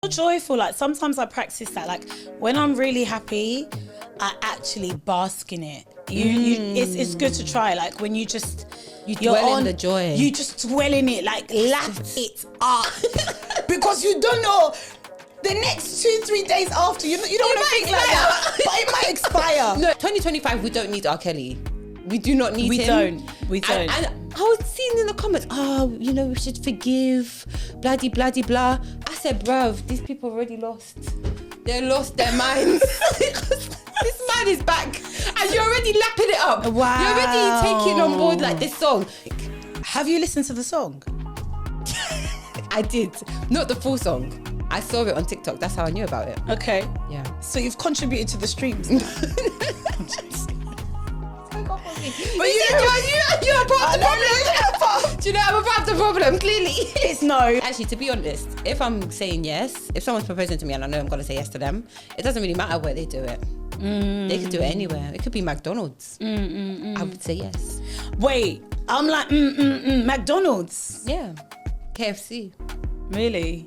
Joyful, like sometimes I practice that, like when I'm really happy I actually bask in it. It's good to try, like when you dwell in the joy, you just dwell in it, like lap it up because you don't know the next 2-3 days after you don't want to think like that, but it might expire. No, 2025 we don't need R. Kelly. We do not need him. We don't. And I was seeing in the comments, we should forgive, bloody, bloody, blah. I said, bruv, these people already lost. They lost their minds. This man is back. And you're already lapping it up. Wow. You're already taking on board like this song. Have you listened to the song? I did. Not the full song. I saw it on TikTok. That's how I knew about it. Okay. Yeah. So you've contributed to the streams. But you're a part of the problem. Do you know I'm a part of the problem? Clearly. It's no. Actually, to be honest, if I'm saying yes, if someone's proposing to me and I know I'm going to say yes to them, it doesn't really matter where they do it. They could do it anywhere. It could be McDonald's. I would say yes. Wait, I'm like, McDonald's? Yeah. KFC. Really?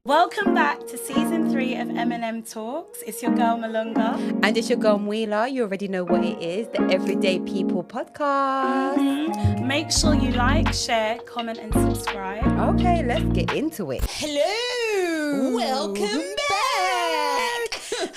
Welcome back to season 3 of MNM Talks. It's your girl Malunga. And it's your girl Mwila. You already know what it is, the Everyday People podcast. Make sure you like, share, comment and subscribe. Okay, let's get into it. Hello. Welcome back.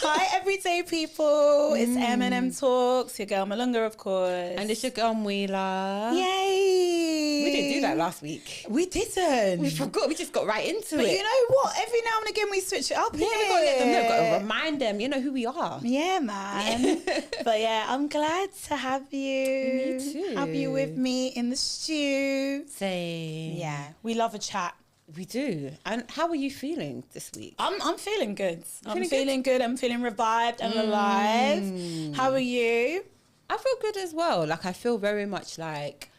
Hi, Everyday People. It's MNM Talks. Your girl Malunga, of course. And it's your girl Mwila. Yay. We didn't do that last week. We didn't. We forgot. We just got right into But it. you know what? Every now and again we switch it up. Yeah, we gotta let them know. Gotta remind them, you know who we are. Yeah, man. But yeah, I'm glad to have you. Me too. Have you with me in the stew. Same. Yeah, we love a chat. We do. And how are you feeling this week? I'm feeling good. I'm Feeling feeling good. I'm feeling revived and alive. How are you? I feel good as well. Like I feel very much like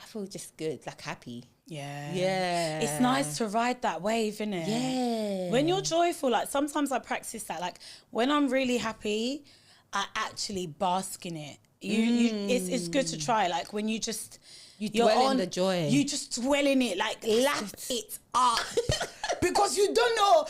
I feel just good, like happy. Yeah. Yeah. It's nice to ride that wave, isn't it? Yeah. When you're joyful, like sometimes I practice that. Like when I'm really happy, I actually bask in it. It's good to try. Like when you dwell in the joy. You just dwell in it, like lap it up. Because you don't know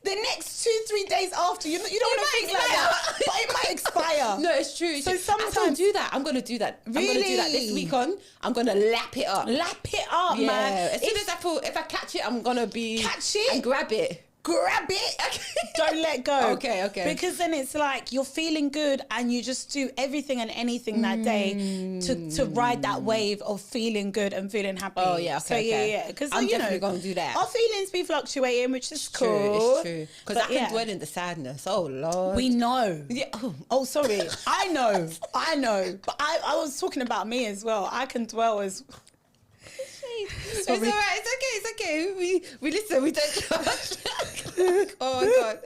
the next 2-3 days after you don't want to think like that, but it might expire. No, it's true. So sometimes I don't do that. I'm gonna do that. Really? I'm gonna do that this week on. I'm gonna lap it up. Lap it up, man. As soon as I feel, if I catch it, I'm gonna catch it and grab it. Grab it. Don't let go. Okay. Because then it's like you're feeling good and you just do everything and anything that day to ride that wave of feeling good and feeling happy. Oh yeah, okay. Yeah. Because I'm definitely gonna do that. Our feelings be fluctuating, which is cool. It's true. Because I can dwell in the sadness. Oh Lord. We know. Yeah. Oh, sorry. I know. But I was talking about me as well. I can dwell as. It's all right. It's okay. We listen. We don't judge. Oh God.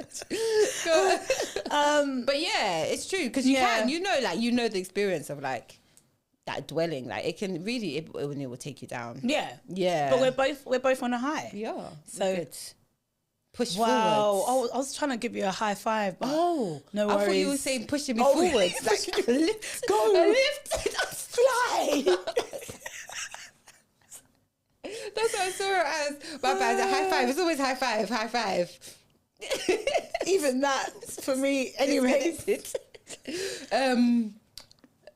But yeah, it's true because you can. You know the experience of like that dwelling. Like it can really it will take you down. Yeah. Yeah. But we're both on a high. Yeah. So good. Push wow. forward. I was trying to give you a high five. But no worries. I thought you were saying pushing me forward. Like lift. Go. Lift. Fly. That's what I saw it as. My bad. A high five. It's always high five. High five. Even that for me, anyway.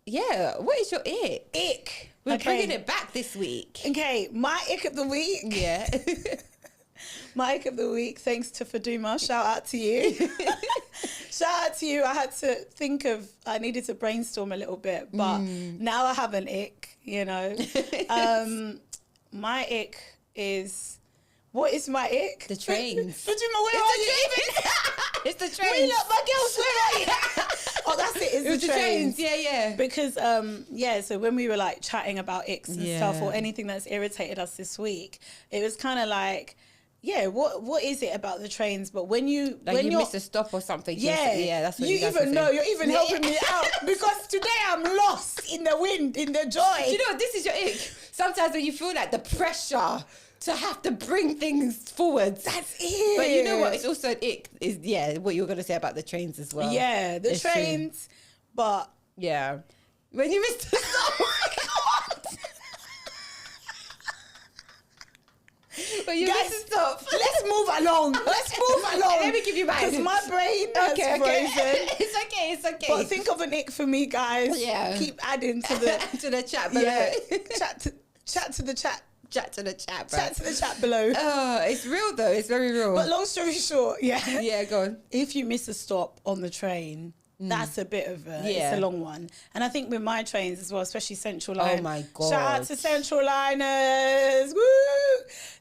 Yeah. What is your ick? Ick. We're bringing it back this week. Okay, my ick of the week. Yeah. My ick of the week, thanks to Faduma. Shout out to you. Shout out to you. I had to I needed to brainstorm a little bit, but now I have an ick, you know. My ick is, what is my ick? The trains. Faduma, where are you? It's the trains. Wait up, my girls, where are you? Oh, that's it. It's the trains. Yeah. Because so when we were like chatting about icks and stuff or anything that's irritated us this week, it was kind of like, what is it about the trains? But when you miss a stop or something, that's what you even know. You're even helping me out because today I'm lost in the wind, in the joy. Do you know what? This is your ick. Sometimes when you feel like the pressure to have to bring things forward. That's it. But you know what? It's also an ick. Is what you were going to say about the trains as well. Yeah, the trains. True. but Yeah. When you missed the stop. When you guys, missed the stop. let's move along. Let's move along. Let me give you mine. Because my brain has frozen. It's okay. But think of an ick for me, guys. Yeah. Keep adding to the to the chat below. yeah. Chat to the chat. Chat to the chat, bro. Chat to the chat below. Oh, it's real though. It's very real. But long story short, yeah. Yeah, go on. If you miss a stop on the train, that's a bit of a, Yeah. it's a long one. And I think with my trains as well, especially Central Line. Oh my God. Shout out to Central Liners. Woo!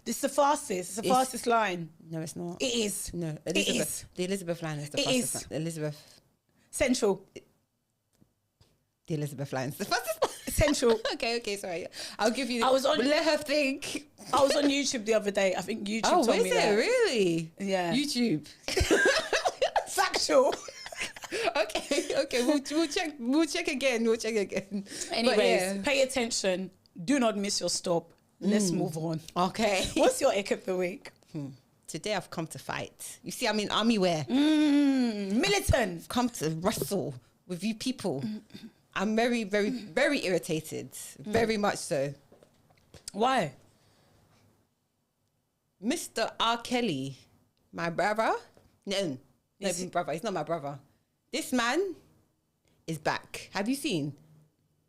This is the fastest. It's the fastest line. No, it's not. It is. No, It Elizabeth. is. The Elizabeth line is the It fastest is. line. Elizabeth. Central. The Elizabeth line is the fastest line. Central. Okay, sorry. I'll give you. I was on- Let her think. I was on YouTube the other day. I think YouTube Oh, told is me it that. really? Yeah. YouTube. Factual. Okay. We'll check again. But Anyways, yeah. pay attention. Do not miss your stop. Let's move on. Okay. What's your ick of the week? Today I've come to fight. You see, I'm in army wear. Militant. I've come to wrestle with you people. I'm very, very, very irritated. Very much so. Why? Mr. R. Kelly, my brother. No, Is he- brother. He's not my brother. This man is back. Have you seen?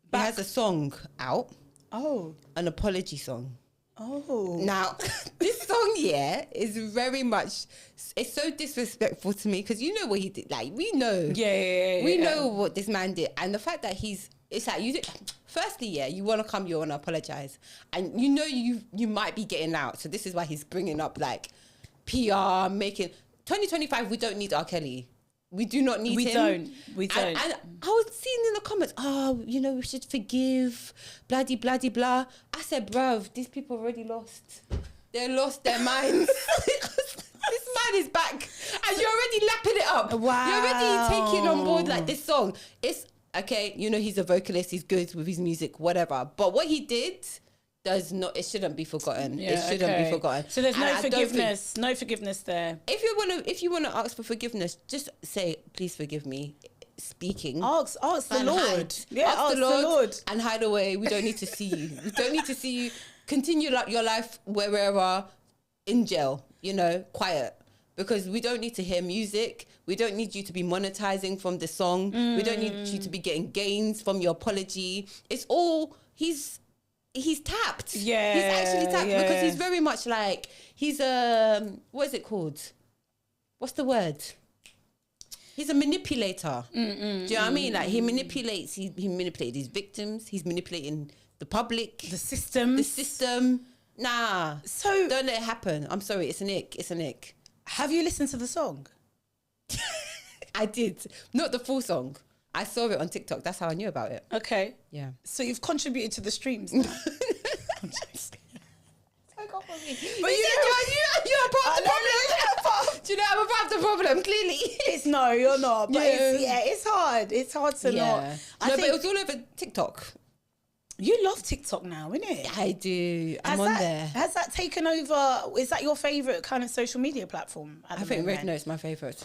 Back? He has a song out, Oh. an apology song. Oh. Now, this song, yeah, is very much, it's so disrespectful to me because you know what he did. Like, we know. Yeah. We know what this man did. And the fact that it's like, firstly, yeah, you want to come, you want to apologize. And you know you might be getting out. So this is why he's bringing up like PR, making, 2025, we don't need R. Kelly. We do not need him. We don't. And I was seeing in the comments, we should forgive, bloody, bloody, blah. I said, bruv, these people already lost. They lost their minds. This man is back. And you're already lapping it up. Wow. You're already taking on board like this song. It's, okay, he's a vocalist, he's good with his music, whatever. But what he did it shouldn't be forgotten. Yeah, it shouldn't be forgotten. So there's And no I don't think- forgiveness. No forgiveness there. if you wanna ask for forgiveness, just say, please forgive me. Speaking. Ask the and Lord. hide. Yeah, ask the Lord and hide away. We don't need to see you. We don't need to see you. Continue your life wherever, in jail, quiet. Because we don't need to hear music. We don't need you to be monetizing from the song. We don't need you to be getting gains from your apology. It's all, he's tapped. Yeah, He's actually tapped yeah. because he's very much like, he's what is it called? What's the word? He's a manipulator. Do you know what I mean? Like he manipulates, he manipulated his victims. He's manipulating the public. The system. Nah. So Don't let it happen. I'm sorry. It's an ick. have you listened to the song? I did. Not the full song. I saw it on TikTok. That's how I knew about it. Okay. Yeah. So you've contributed to the streams now. But you're a part of the problem. Do you know I'm a part of the problem? Clearly. No, you're not. But Yeah. it's hard. It's hard to not. But it was all over TikTok. You love TikTok now, isn't it? I do. I'm on there. Has that taken over? Is that your favourite kind of social media platform? I think Red Note's my favourite.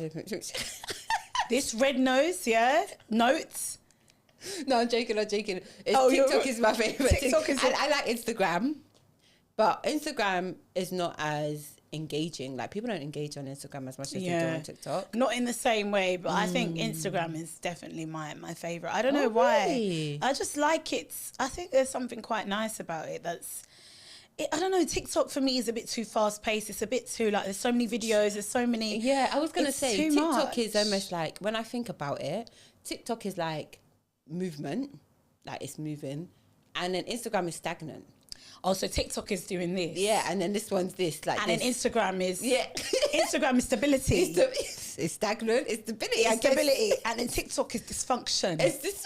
This Red Nose, yeah? Notes? No, I'm joking. Oh, TikTok is my favourite. TikTok is I like Instagram, but Instagram is not as engaging. Like people don't engage on Instagram as much as they do on TikTok. Not in the same way, but I think Instagram is definitely my favourite. I don't know why. Really? I just like it. I think there's something quite nice about it. I don't know, TikTok for me is a bit too fast paced. It's a bit too there's so many videos, there's so many. Yeah, I was going to It's say too TikTok much. is almost like, when I think about it, TikTok is like movement, like it's moving, and then Instagram is stagnant. Oh, so TikTok is doing this. Yeah, and then this one's this, like And this. then Instagram is Yeah. Instagram is stability. It's stagnant, it's stability, I It's guess. stability. And then TikTok is dysfunction. It's this.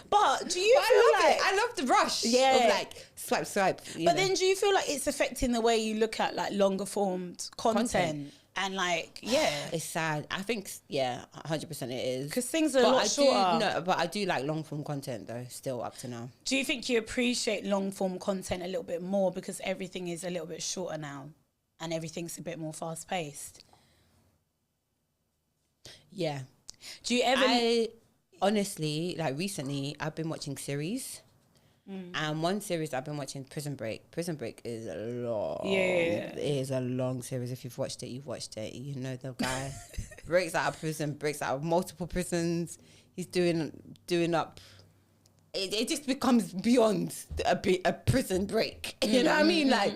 But do you But feel I love like it. I love the rush Yeah. of like swipe. But then do you feel like it's affecting the way you look at like longer formed content? And like, yeah. it's sad. I think, 100% it is. Because things are a lot shorter. But I do like long form content though, still up to now. Do you think you appreciate long form content a little bit more because everything is a little bit shorter now and everything's a bit more fast paced? Yeah. Do you ever... honestly, like recently, I've been watching series. And one series I've been watching, Prison Break. Prison Break is long. Yeah. It is a long series. If you've watched it, you've watched it. You know the guy breaks out of prison, breaks out of multiple prisons. He's doing up. It just becomes beyond a prison break. You know what I mean? Like,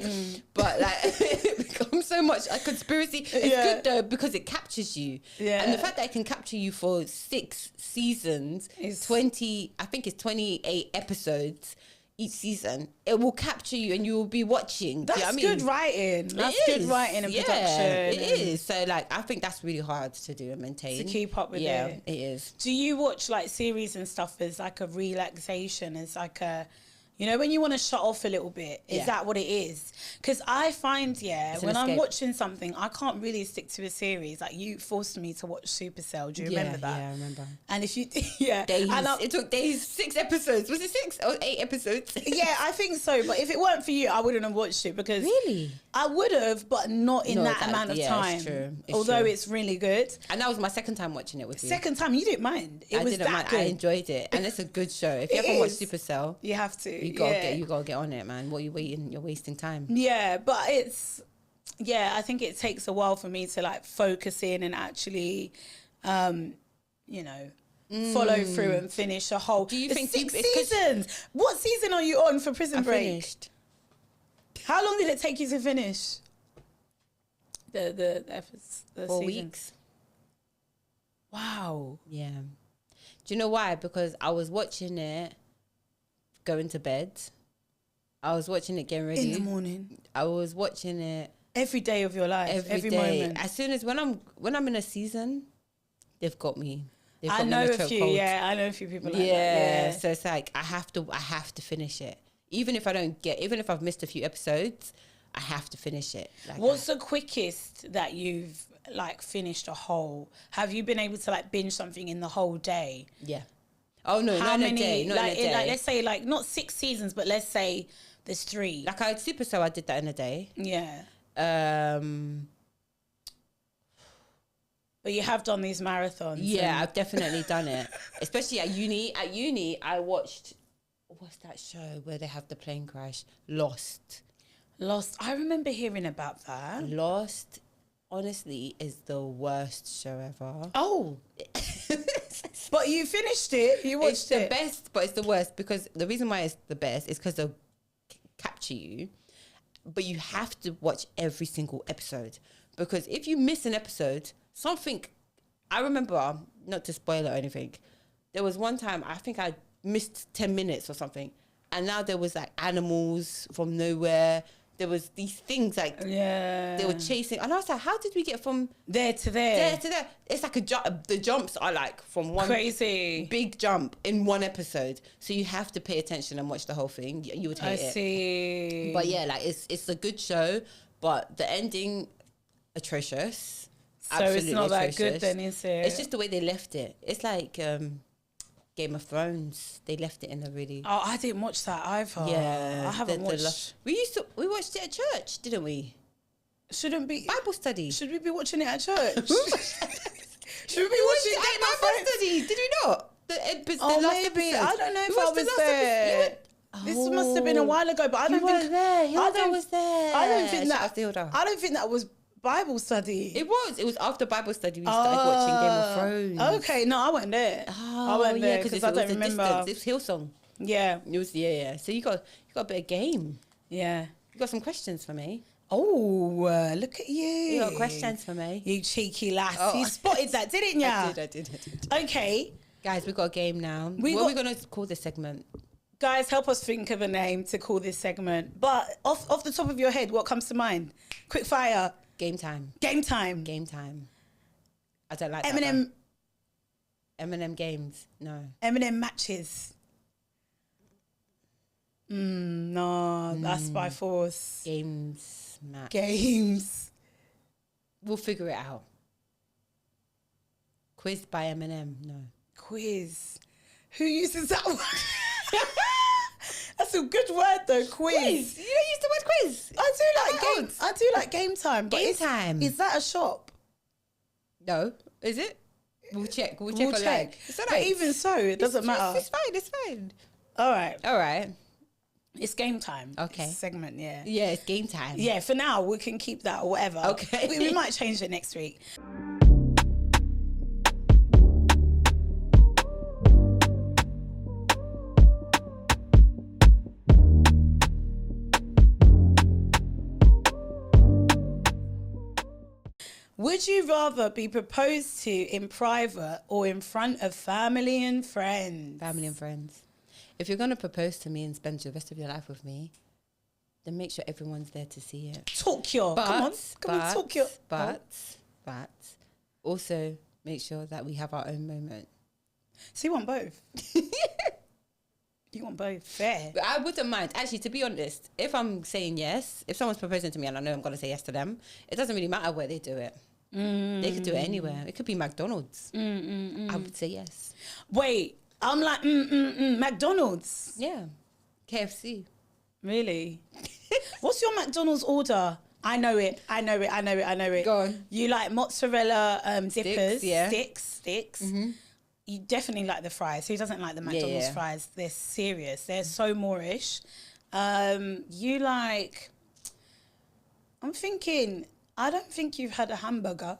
but like it becomes so much a conspiracy. It's good though because it captures you. Yeah. And the fact that it can capture you for 6 seasons, is 20. I think it's 28 episodes each season. It will capture you, and you will be watching. That's good writing. That's good writing and production. It is. So like, I think that's really hard to do and maintain. To keep up with it. Yeah, it is. Do you watch like series and stuff as like a relaxation, as like a, you know, when you want to shut off a little bit? Is that what it is? Because I find, when I'm watching something, I can't really stick to a series. Like, you forced me to watch Supercell. Do you remember that? Yeah, I remember. And if you, days. It took days, 6 episodes. Was it 6 or 8 episodes? Yeah, I think so. But if it weren't for you, I wouldn't have watched it, because really, I would have, but not in that amount of time. It's true. Although it's really good. And that was my second time watching it with you. Second time, you didn't mind. It was that good. I enjoyed it, and it's a good show. If you haven't watched Supercell, you have to. You gotta get on it, man. What are you waiting? You're wasting time. Yeah, but it's, I think it takes a while for me to like focus in and actually, you know, follow through and finish a whole. Do you think 6 seasons? What season are you on for Prison Break? Finished. How long did it take you to finish? The 4 weeks. Wow. Yeah. Do you know why? Because I was watching it going to bed. I was watching it getting ready in the morning. I was watching it every day of your life, every day. moment. As soon as when I'm in a season, they've got me. I know a few. Yeah, I know a few people like that. Yeah. So it's like I have to finish it, even if I've missed a few episodes. I have to finish it. Like, what's the quickest that you've like finished a whole? Have you been able to like binge something in the whole day? Yeah. Oh no, how many? Not in a day. Like, let's say like not 6 seasons, but let's say there's 3. Like I had Supercell, I did that in a day. Yeah. But you have done these marathons. Yeah, I've definitely done it. Especially at uni. At uni, I watched, what's that show where they have the plane crash? Lost. I remember hearing about that. Lost, honestly, is the worst show ever. Oh. But you finished it. You watched it. It's the best, but it's the worst, because the reason why it's the best is because they'll capture you. But you have to watch every single episode, because if you miss an episode, something, I remember, not to spoil it or anything, there was one time I think I missed 10 minutes or something, and now there was like animals from nowhere. There was these things like they were chasing, and I was like, how did we get from there to there? It's like a jump. The jumps are like from one crazy big jump in one episode, so you have to pay attention and watch the whole thing. You would hate it. I see. But yeah, like it's a good show, but the ending atrocious. So absolutely it's not atrocious. That good then, is it? It's just the way they left it. It's like Game of Thrones. They left it in a really... Oh, I didn't watch that either. Yeah. I haven't watched... We watched it at church, didn't we? Shouldn't be... Bible study. Should we be watching it at church? Should we be watching it at Bible study? Did we not? The last maybe. Episode. I don't know if I was there. This must have been a while ago, but I don't think... Hilda was there. I don't think that was Bible study. It was after Bible study we started watching Game of Thrones. Okay, no, I went there. I went there because I don't remember. It was Hillsong. Yeah. It was So you got a bit of game. Yeah. You got some questions for me. Oh, look at you. You got questions for me. You cheeky lass. Oh. You spotted that, didn't you? I did. Okay. Guys, we've got a game now. What are we going to call this segment? Guys, help us think of a name to call this segment. But off the top of your head, what comes to mind? Quick fire. Game time. Game time. Game time. I don't like MNM. That. MNM games. No. MNM matches. No, that's by force. Games. Match. Games. We'll figure it out. Quiz by MNM. No. Quiz. Who uses that word? That's a good word though, quiz. You don't use the word quiz. I do like game time. Game time. Is that a shop? No. Is it? We'll check on check. like. But even so, it doesn't matter. It's fine. All right. It's game time. Okay. Segment, yeah. Yeah, it's game time. Yeah, for now, we can keep that or whatever. Okay. We might change it next week. Would you rather be proposed to in private or in front of family and friends? Family and friends. If you're going to propose to me and spend the rest of your life with me, then make sure everyone's there to see it. Talk your. Come on, talk your. But also make sure that we have our own moment. So you want both? You want both? Fair. But I wouldn't mind. Actually, to be honest, if I'm saying yes, if someone's proposing to me and I know I'm going to say yes to them, it doesn't really matter where they do it. They could do it anywhere. It could be McDonald's. I would say yes. Wait, I'm like, McDonald's? Yeah. KFC. Really? What's your McDonald's order? I know it. Go on. You like mozzarella dippers? Sticks, yeah. Sticks. You definitely like the fries. Who doesn't like the McDonald's fries? They're serious. They're so Moorish. You like... I'm thinking... I don't think you've had a hamburger.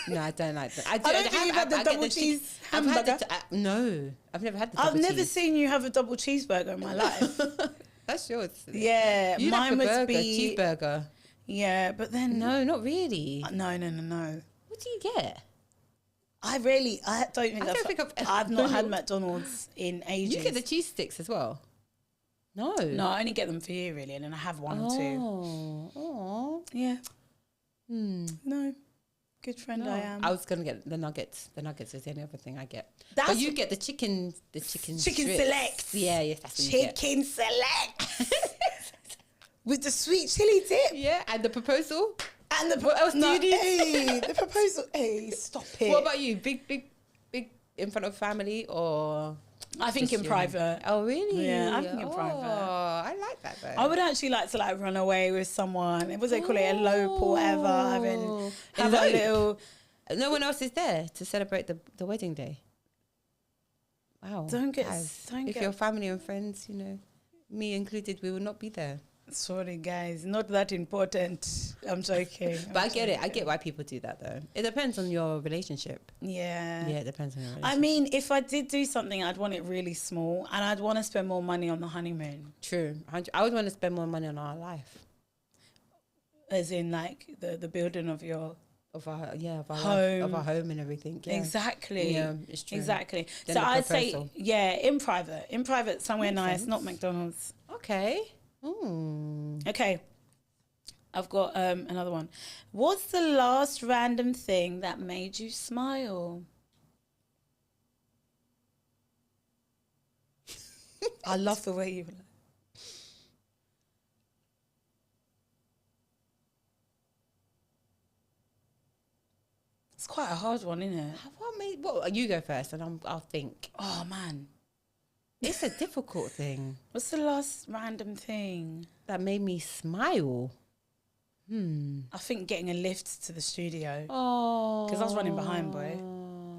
No, I don't like that. I don't think you've had the double cheese hamburger. No, I've never had the double cheese. I've never seen you have a double cheeseburger in my life. That's yours. Yeah, you mine like a would burger, be cheeseburger. Yeah, but then no, not really. No. What do you get? I don't think I've not had McDonald's in ages. You get the cheese sticks as well. No, I only get them for you really, and then I have one or two. Oh, yeah. No, good friend I am. I was gonna get the nuggets. The nuggets is the only other thing I get. But you get the chicken Chicken strips. select. Yeah, yes, that's what Chicken select. With the sweet chili dip. Yeah, and the proposal. And the what else do you need? Hey, the proposal. Hey, stop it. What about you? Big in front of family or? I think in private. Oh, really? Yeah, I think in private. Oh, I like that though. I would actually like to run away with someone. What do they call it? Elope or whatever. Have a little... No one else is there to celebrate the wedding day. Wow. If your family and friends, me included, we will not be there. Sorry, guys. Not that important. I'm joking. But I get it. I get why people do that, though. It depends on your relationship. Yeah. Yeah, it depends on your relationship. I mean, if I did do something, I'd want it really small. And I'd want to spend more money on the honeymoon. True. I would want to spend more money on our life. As in, the building of your... Of our home. Life, of our home and everything. Yeah. Exactly. Yeah, it's true. Exactly. Then so I'd say, in private, somewhere Makes nice, sense. not McDonald's. Okay. Okay. I've got another one. What's the last random thing that made you smile? I love the way you... It's quite a hard one, isn't it? What you go first and I'll think. Oh, man. It's a difficult thing. What's the last random thing that made me smile? I think getting a lift to the studio. Oh. Because I was running behind, boy.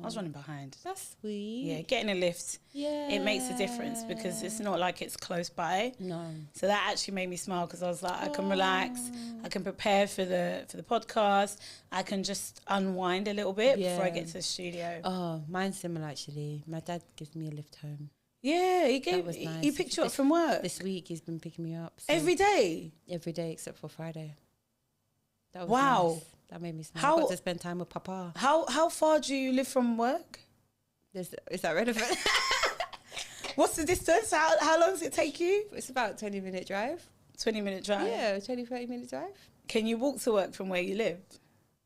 I was running behind. That's sweet. Yeah, getting a lift. Yeah. It makes a difference because it's not like it's close by. No. So that actually made me smile because I was like, I can relax. I can prepare for the podcast. I can just unwind a little bit before I get to the studio. Oh, mine's similar actually. My dad gives me a lift home. Yeah, That was nice. he picked you up from work. This week he's been picking me up. So Every day? Every day except for Friday. That was wow. Nice. That made me smile. I got to spend time with Papa. How far do you live from work? Is that relevant? What's the distance? How long does it take you? It's about 20-minute drive. 20-minute drive? Yeah, 30-minute drive. Can you walk to work from where you live?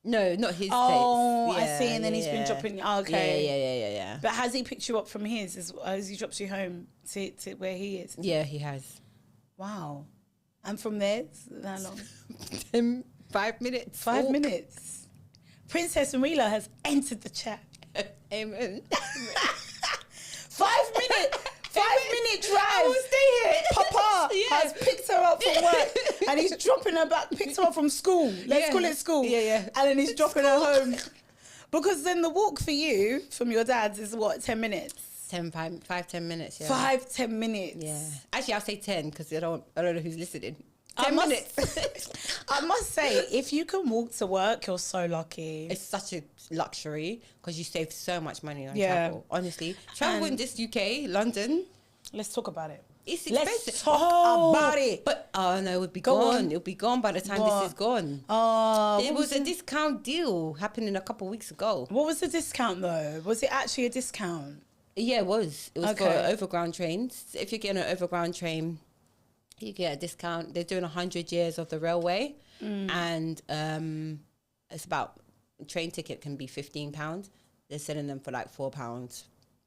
No, not his place. Oh, I see. And then he's been dropping... Oh, okay. Yeah. But has he picked you up from his as he drops you home to where he is? Yeah, he has. Wow. And from there, how long? 5 minutes. 5 minutes. Princess Marila has entered the chat. Amen. 5 minute drive. I will stay here. Papa has picked her up from work and he's dropping her back, picked her up from school. Let's call it school. Yeah. And then he's dropping her home. Because then the walk for you from your dad's is what, 10 minutes? 10 minutes. Yeah. 5-10 minutes. Yeah. Actually, I'll say 10 because I don't know who's listening. 10 minutes. I must say, if you can walk to work, you're so lucky. It's such a luxury because you save so much money on travel. Honestly, travel in this UK, London. Let's talk about it. It's expensive. Let's talk about it. But no, it would be gone. It'll be gone by the time this is gone. There was a discount deal happening a couple of weeks ago. What was the discount though? Was it actually a discount? Yeah, it was. It was for overground trains. If you're getting an overground train, you get a discount. They're doing 100 years of the railway, and it's about train ticket can be £15. They're selling them for like £4,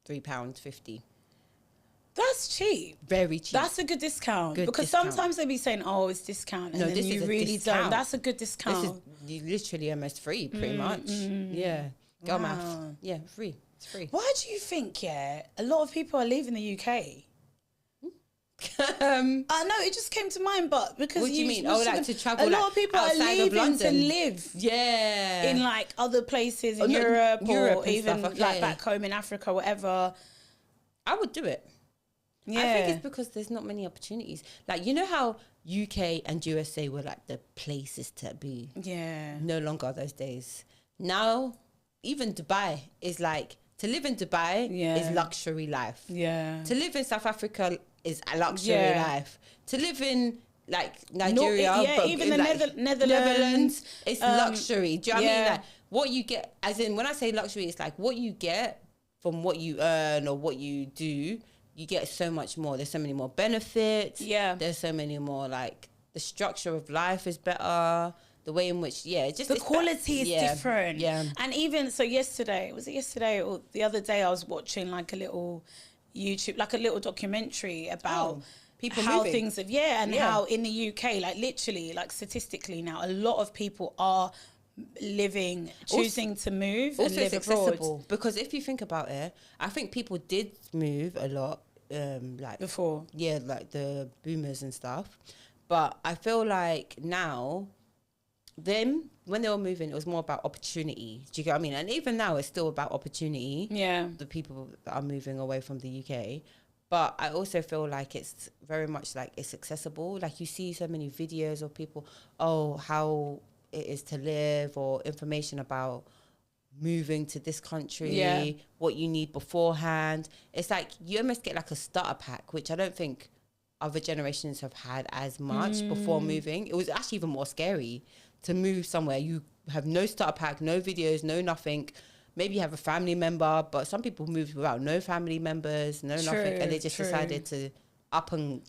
£3.50. That's cheap. Very cheap. That's a good discount. Because sometimes they be saying, "Oh, it's discount," and then this you is really discount. don't. That's a good discount. This is literally almost free, pretty much. Yeah, go math. Yeah, free. It's free. Why do you think? Yeah, a lot of people are leaving the UK. I know it just came to mind, but because what do you mean? Oh, like to travel. A lot of people are leaving to live. Yeah, in like other places in Europe or even stuff, like back home in Africa, whatever. I would do it. Yeah. I think it's because there's not many opportunities. Like, you know how UK and USA were like the places to be? Yeah. No longer those days. Now, even Dubai is like, to live in Dubai is luxury life. Yeah. To live in South Africa is a luxury life. To live in like Nigeria, but even the like Netherlands, it's luxury. Do you know what I mean? Like, what you get, as in when I say luxury, it's like what you get from what you earn or what you do. You get so much more. There's so many more benefits. Yeah. There's so many more, like, the structure of life is better. The way in which, just... The quality is different. Yeah. And even, so yesterday, was it yesterday or the other day, I was watching like a little YouTube, like a little documentary about people how moving. things have, how in the UK, like literally, like statistically now, a lot of people are choosing to move and live abroad. Because if you think about it, I think people did move a lot, like before, like the boomers and stuff. But I feel like now, when they were moving, it was more about opportunity. Do you get what I mean? And even now, it's still about opportunity. Yeah, the people that are moving away from the UK. But I also feel like it's very much like it's accessible. Like you see so many videos of people, how it is to live, or information about moving to this country, what you need beforehand. It's like you almost get like a starter pack, which I don't think other generations have had as much before moving. It was actually even more scary to move somewhere. You have no starter pack, no videos, no nothing. Maybe you have a family member, but some people moved without no family members, nothing, and they just decided to up and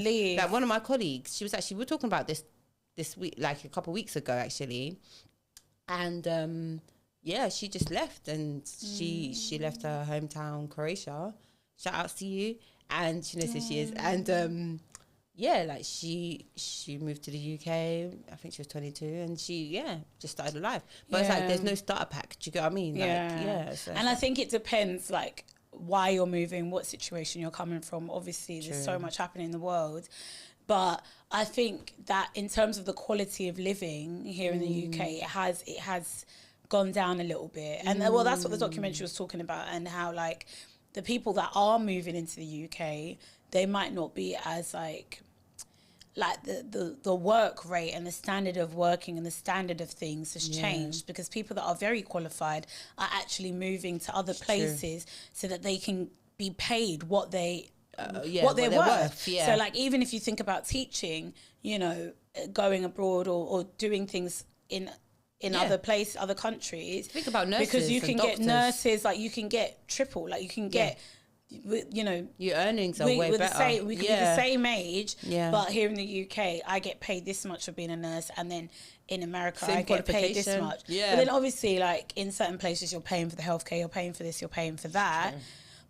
leave. Like one of my colleagues, we were talking about this week, like a couple of weeks ago actually, and she just left, and she left her hometown Croatia. Shout out to you. And she knows who she is, and like she moved to the UK. I think she was 22, and she just started a life. But it's like there's no starter pack. Do you get what I mean? And I think it depends like why you're moving, what situation you're coming from. Obviously, there's so much happening in the world. But I think that in terms of the quality of living here in the UK, it has gone down a little bit. And that's what the documentary was talking about, and how like the people that are moving into the UK, they might not be as like the work rate and the standard of working and the standard of things has changed, because people that are very qualified are actually moving to other places so that they can be paid what they what they're worth. So like even if you think about teaching, going abroad or doing things in other places, other countries. Think about nurses, because you can get doctors. Nurses, like you can get triple, like you can get, your earnings are way better. We could be the same age, but here in the UK, I get paid this much for being a nurse, and then in America, I get paid this much. Yeah. But then obviously, like in certain places, you're paying for the healthcare, you're paying for this, you're paying for that. True.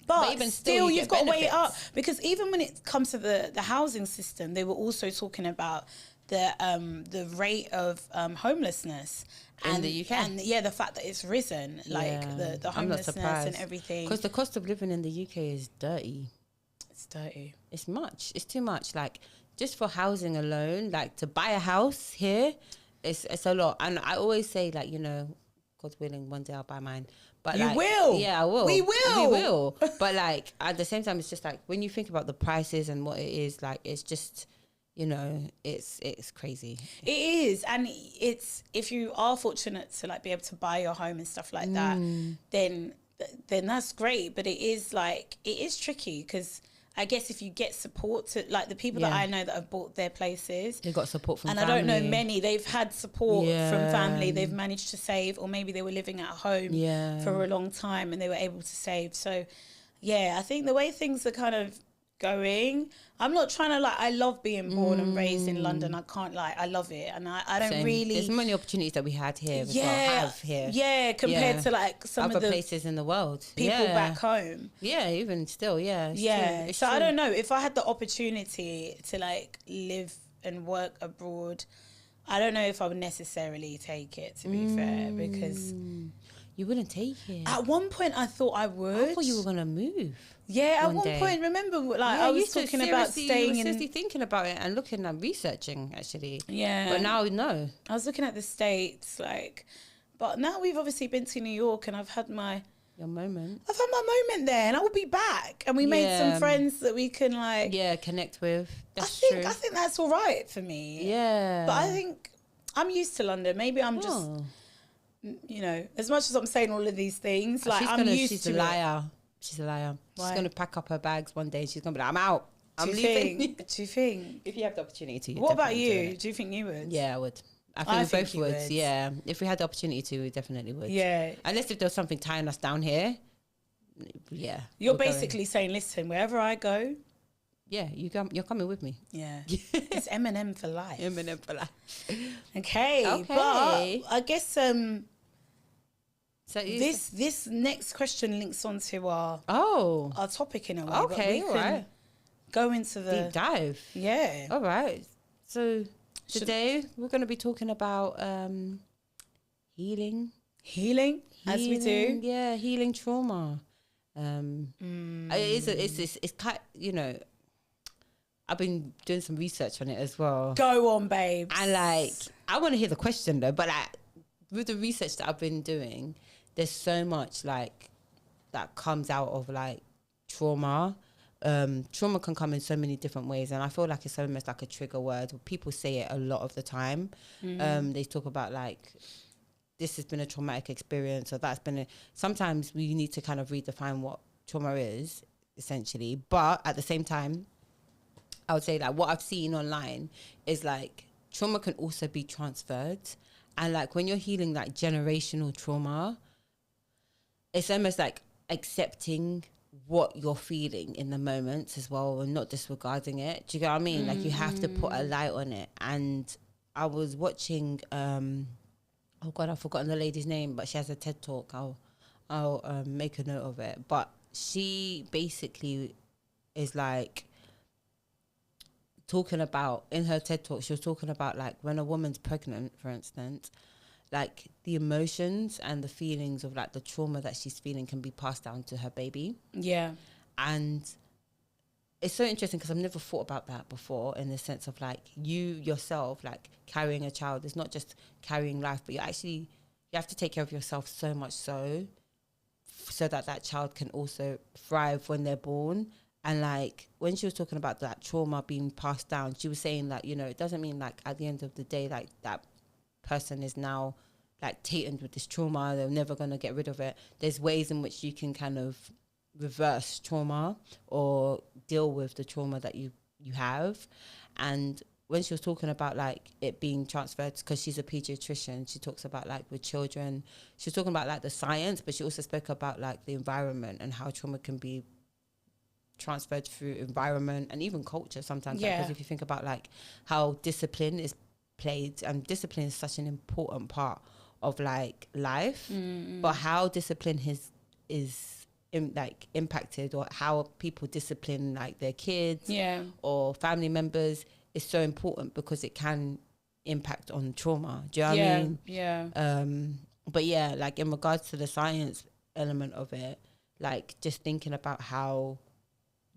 But even still you've got to weigh it up, because even when it comes to the housing system, they were also talking about the rate of homelessness in the UK, and the fact that it's risen, like the homelessness and everything. Because the cost of living in the UK is dirty. It's dirty. It's much. It's too much. Like just for housing alone, like to buy a house here, it's a lot. And I always say, like, God willing, one day I'll buy mine. But You like, will. Yeah, I will. We will. We will. But like at the same time, it's just like when you think about the prices and what it is, like it's just, you know, it's crazy. It is, and it's, if you are fortunate to like be able to buy your home and stuff like that, then that's great. But it is tricky, because I guess if you get support to, like the people that I know that have bought their places, They got support from and family. I don't know many, they've had support from family, they've managed to save, or maybe they were living at home for a long time and they were able to save. So yeah, I think the way things are kind of going, I'm not trying to I love being born and raised in London, I can't lie, I love it, and I don't really, there's many opportunities that we had here as well, have here compared to like some other of the places in the world, people back home, even still, it's true. So true. I don't know, if I had the opportunity to like live and work abroad, I don't know if I would necessarily take it, to be fair, because you wouldn't take it. At one point I thought I would. I thought you were gonna move. Yeah, at one point, remember, like I was talking about staying in. Seriously thinking about it and looking and researching, actually. Yeah. But now, no. I was looking at the States, like, but now we've obviously been to New York, and I've had my moment. I've had my moment there, and I will be back. And we made some friends that we can like. Yeah, connect with. That's true. I think that's all right for me. Yeah. But I think I'm used to London. Maybe I'm just, you know, as much as I'm saying all of these things, like I'm used to it. She's a liar. She's a liar. Why? She's going to pack up her bags one day. She's going to be like, I'm out. I'm leaving. Do you think? If you have the opportunity. What about you? Do you think you would? Yeah, I would. I think we both would. Yeah. If we had the opportunity to, we definitely would. Yeah. Unless if there was something tying us down here. Yeah. You're basically saying, listen, wherever I go. Yeah, you're coming with me. Yeah. It's MNM for life. MNM for life. Okay. But I guess so this next question links onto our topic in a way. Okay, all right. Go into the deep dive. Yeah. All right. So today we're going to be talking about healing, as we do. Yeah, healing trauma. It's kind, you know, I've been doing some research on it as well. Go on, babes. And like, I want to hear the question though, but like with the research that I've been doing, there's so much like that comes out of like trauma. Trauma can come in so many different ways, and I feel like it's almost like a trigger word. People say it a lot of the time. They talk about like, this has been a traumatic experience, or that's been sometimes we need to kind of redefine what trauma is, essentially. But at the same time, I would say like what I've seen online is like trauma can also be transferred. And like when you're healing like generational trauma, it's almost like accepting what you're feeling in the moment as well, and not disregarding it. Do you get what I mean? Like you have to put a light on it. And I was watching, oh God, I've forgotten the lady's name, but she has a TED Talk. I'll make a note of it. But she basically is like talking about, in her TED Talk, she was talking about like when a woman's pregnant, for instance, like the emotions and the feelings of like the trauma that she's feeling can be passed down to her baby. Yeah. And it's so interesting because I've never thought about that before, in the sense of like you yourself, like carrying a child is not just carrying life, but you have to take care of yourself so much so that that child can also thrive when they're born. And like when she was talking about that trauma being passed down, she was saying that, you know, it doesn't mean like at the end of the day, like that person is now like tainted with this trauma, they're never going to get rid of it. There's ways in which you can kind of reverse trauma or deal with the trauma that you have. And when she was talking about like it being transferred, because she's a pediatrician, she talks about like with children, she was talking about like the science, but she also spoke about like the environment and how trauma can be transferred through environment and even culture sometimes. Yeah. Because if you think about like how discipline is played, and discipline is such an important part of like life, but how discipline is impacted, or how people discipline like their kids or family members is so important, because it can impact on trauma. Do you know what I mean? Yeah. But yeah, like in regards to the science element of it, like just thinking about how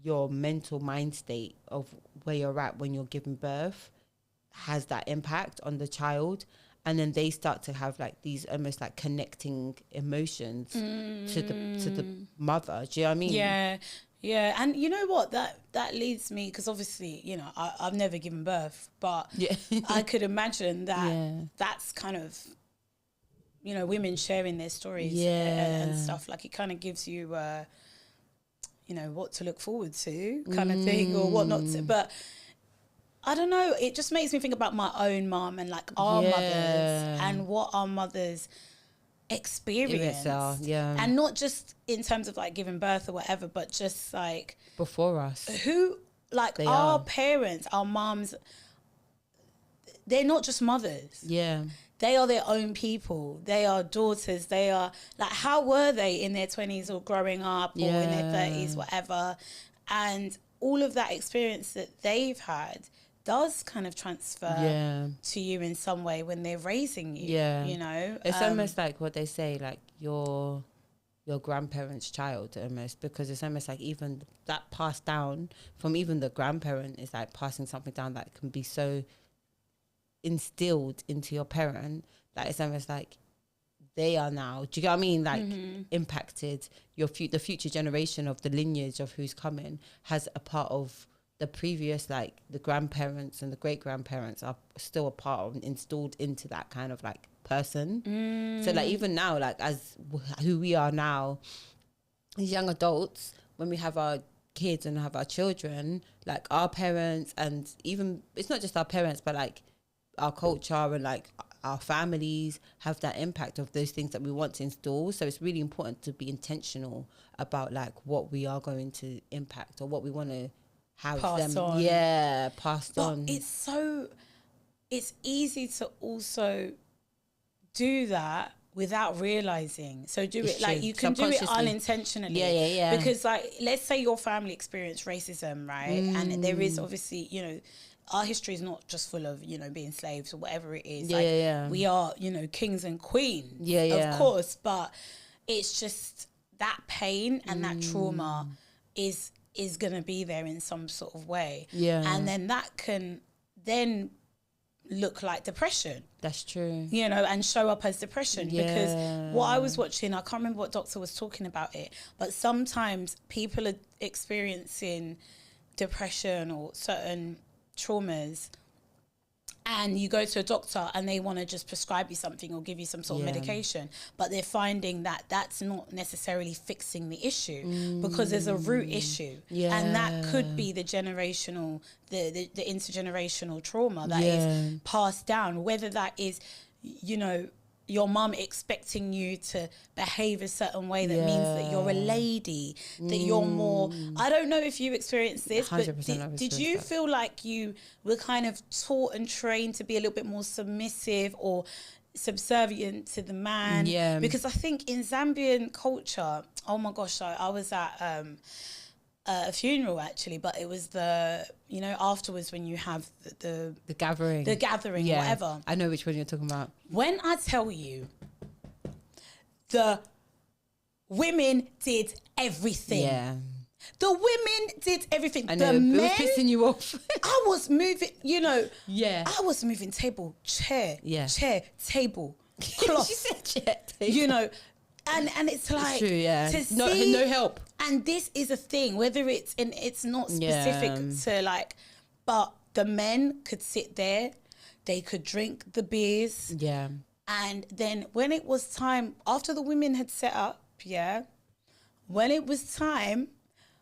your mental mind state of where you're at when you're giving birth has that impact on the child. and then they start to have like these almost like connecting emotions to the mother. Do you know what I mean? Yeah, and you know what, that leads me, because obviously, you know, I've never given birth, but I could imagine that that's kind of, you know, women sharing their stories and stuff, like it kind of gives you you know, what to look forward to kind of thing, or what not to. But I don't know, it just makes me think about my own mum and like our mothers and what our mothers experienced, and not just in terms of like giving birth or whatever, but just like before us, who like our parents, our mums, they're not just mothers. They are their own people. They are daughters. They are like, how were they in their 20s or growing up or in their 30s, whatever. And all of that experience that they've had does kind of transfer to you in some way when they're raising you, you know? It's almost like what they say, like your grandparents' child almost, because it's almost like even that passed down from even the grandparent is like passing something down that can be so instilled into your parent that it's almost like they are now, do you get what I mean, like impacted the future generation of the lineage of who's coming has a part of the previous, like the grandparents and the great grandparents are still a part of, installed into that kind of like person. So like even now, like as who we are now as young adults, when we have our kids and have our children, like our parents, and even it's not just our parents but like our culture and like our families have that impact of those things that we want to install. So it's really important to be intentional about like what we are going to impact or what we want to have passed them on. Passed but on. It's easy to also do that without realizing. So do It's it like true. you can do it unintentionally. Yeah. Because like, let's say your family experienced racism, right? And there is obviously, you know, our history is not just full of, you know, being slaves or whatever it is. We are, you know, kings and queens, of course, but it's just that pain and that trauma is going to be there in some sort of way. And then that can then look like depression. That's true. You know, and show up as depression. Because what I was watching, I can't remember what doctor was talking about it, but sometimes people are experiencing depression or certain traumas, and you go to a doctor and they want to just prescribe you something or give you some sort of medication, but they're finding that that's not necessarily fixing the issue because there's a root issue, and that could be the generational, the intergenerational trauma that is passed down, whether that is, you know, your mum expecting you to behave a certain way that means that you're a lady, that you're more, I don't know if you experienced this, but did you feel like you were kind of taught and trained to be a little bit more submissive or subservient to the man? Because I think in Zambian culture, oh my gosh, I was at a funeral actually, but it was the, you know, afterwards when you have the gathering, whatever. I know which one you're talking about. When I tell you, the women did everything. The women did everything. I know, the men, it was pissing you off. I was moving, you know. I was moving table, chair, table, cloth. She said chair, table. You know. And it's like, it's true, to see, no help. And this is a thing, whether it's not specific to like, but the men could sit there, they could drink the beers. And then when it was time, after the women had set up, when it was time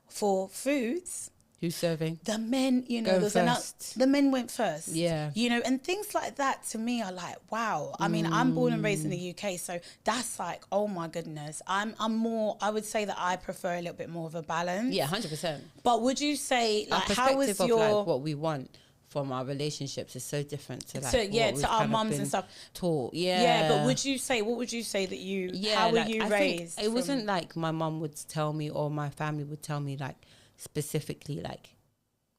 for foods, who's serving? The men, you know, the men went first. You know, and things like that to me are like, wow. I mean, I'm born and raised in the UK, so that's like, oh my goodness. I'm more, I would say that I prefer a little bit more of a balance. 100%. But would you say, like, our how is your... of like what we want from our relationships is so different to like to our mums and stuff taught. But would you say, what would you say that you, how were you raised? It wasn't like my mum would tell me or my family would tell me like, specifically like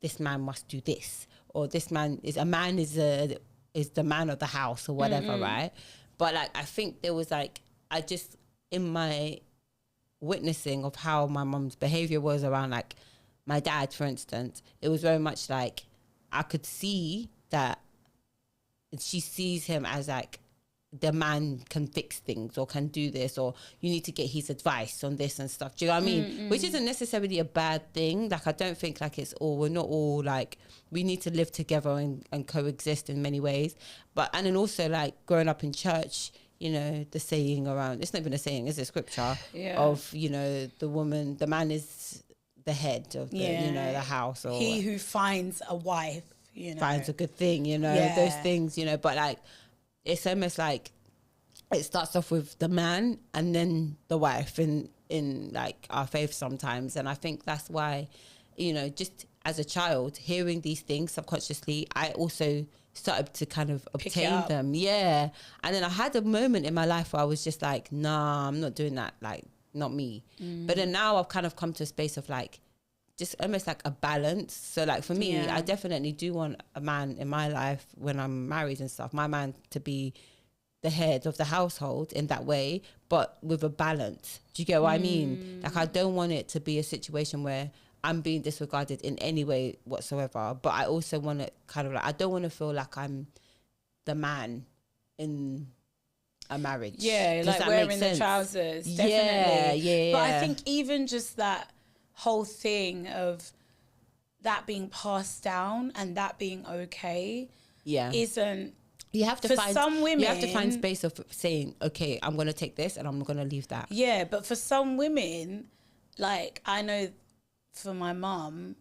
this man must do this, or this man is the man of the house or whatever, right? But like I think there was like, I just, in my witnessing of how my mum's behavior was around like my dad, for instance, it was very much like I could see that she sees him as like the man can fix things or can do this, or you need to get his advice on this and stuff. Do you know what I mean? Which isn't necessarily a bad thing. Like, I don't think like it's all, we're not all like, we need to live together and coexist in many ways. But, and then also like growing up in church, you know, the saying around, it's not even a saying, it's a scripture of, you know, the man is the head of the, you know, the house, or he who finds a wife, you know, finds a good thing, you know, those things, you know. But like, it's almost like it starts off with the man and then the wife in like our faith sometimes. And I think that's why, you know, just as a child hearing these things subconsciously, I also started to kind of obtain them. Yeah. And then I had a moment in my life where I was just like, nah, I'm not doing that. Like, not me. But then now I've kind of come to a space of like, just almost like a balance. So like for me, I definitely do want a man in my life when I'm married and stuff, my man to be the head of the household in that way, but with a balance. Do you get what I mean? Like, I don't want it to be a situation where I'm being disregarded in any way whatsoever, but I also want to kind of like, I don't want to feel like I'm the man in a marriage. Yeah, like wearing the trousers. Definitely. Yeah. But I think even just that whole thing of that being passed down and that being okay isn't, you have to for find some women, you have to find space of saying, okay, I'm going to take this and I'm going to leave that. Yeah, but for some women, like I know for my mum,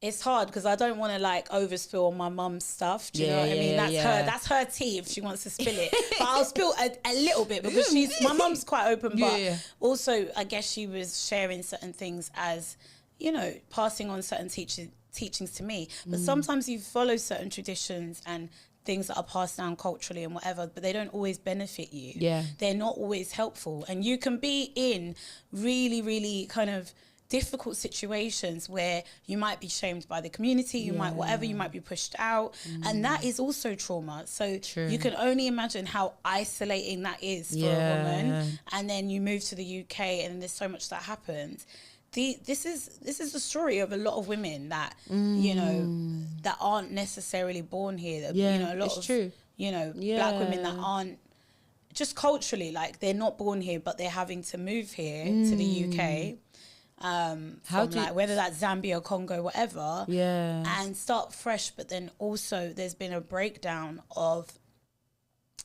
it's hard because I don't want to like overspill on my mum's stuff. Do you know what I mean? That's her tea if she wants to spill it. But I'll spill a little bit because my mum's quite open. But also, I guess she was sharing certain things as, you know, passing on certain teachings to me. But sometimes you follow certain traditions and things that are passed down culturally and whatever, but they don't always benefit you. Yeah, they're not always helpful, and you can be in really, really kind of difficult situations where you might be shamed by the community, you might whatever, you might be pushed out, and that is also trauma. So you can only imagine how isolating that is for a woman. And then you move to the UK and there's so much that happens. This is the story of a lot of women that you know that aren't necessarily born here. You know, a lot of you know black women that aren't, just culturally, like they're not born here, but they're having to move here to the UK. From like whether that's Zambia, Congo, whatever, and start fresh. But then also there's been a breakdown,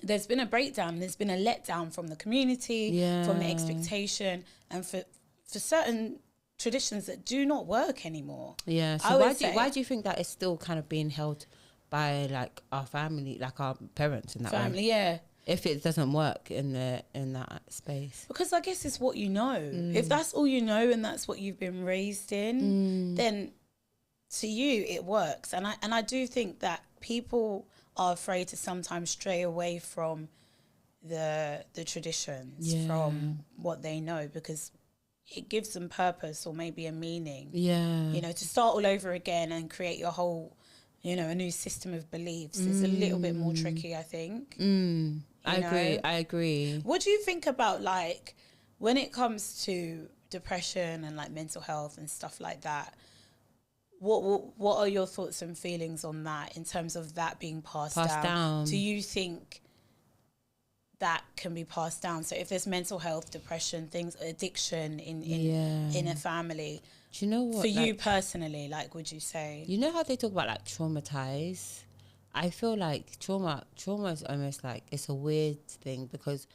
there's been a letdown from the community, from the expectation, and for certain traditions that do not work anymore. So why do you think that is still kind of being held by like our family, like our parents in that way? If it doesn't work in that space, because I guess it's what you know. If that's all you know and that's what you've been raised in, then to you it works. And I do think that people are afraid to sometimes stray away from the traditions, from what they know, because it gives them purpose or maybe a meaning. You know, to start all over again and create your whole, you know, a new system of beliefs is a little bit more tricky, I think. I agree. What do you think about, like, when it comes to depression and like mental health and stuff like that? What are your thoughts and feelings on that in terms of that being passed down? Do you think that can be passed down? So if there's mental health, depression, things, addiction in a family, do you know what, for you personally, like, would you say, you know how they talk about like traumatize? I feel like trauma is almost like, it's a weird thing, because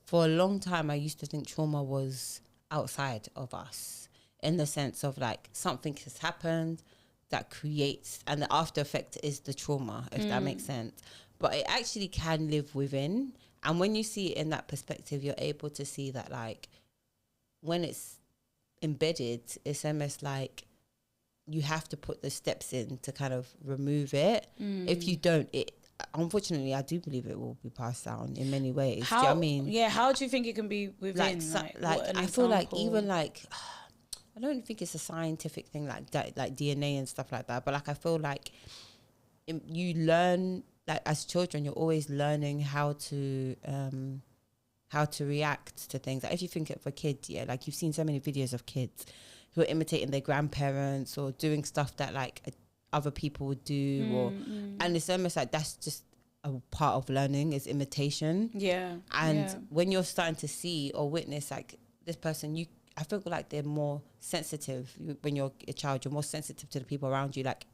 for a long time I used to think trauma was outside of us, in the sense of like something has happened that creates, and the after effect is the trauma, if that makes sense. But it actually can live within, and when you see it in that perspective, you're able to see that, like, when it's embedded, it's almost like you have to put the steps in to kind of remove it. If you don't, it, unfortunately, I do believe it will be passed down in many ways. Do you know what I mean? Yeah, how do you think it can be within? I feel like even like, I don't think it's a scientific thing like that, like DNA and stuff like that, but like I feel like you learn, like as children, you're always learning how to react to things. Like if you think of a kid, like you've seen so many videos of kids who are imitating their grandparents or doing stuff that like other people would do, and it's almost like that's just a part of learning is imitation. Yeah. And when you're starting to see or witness like this person, I feel like they're more sensitive. When you're a child, you're more sensitive to the people around you, like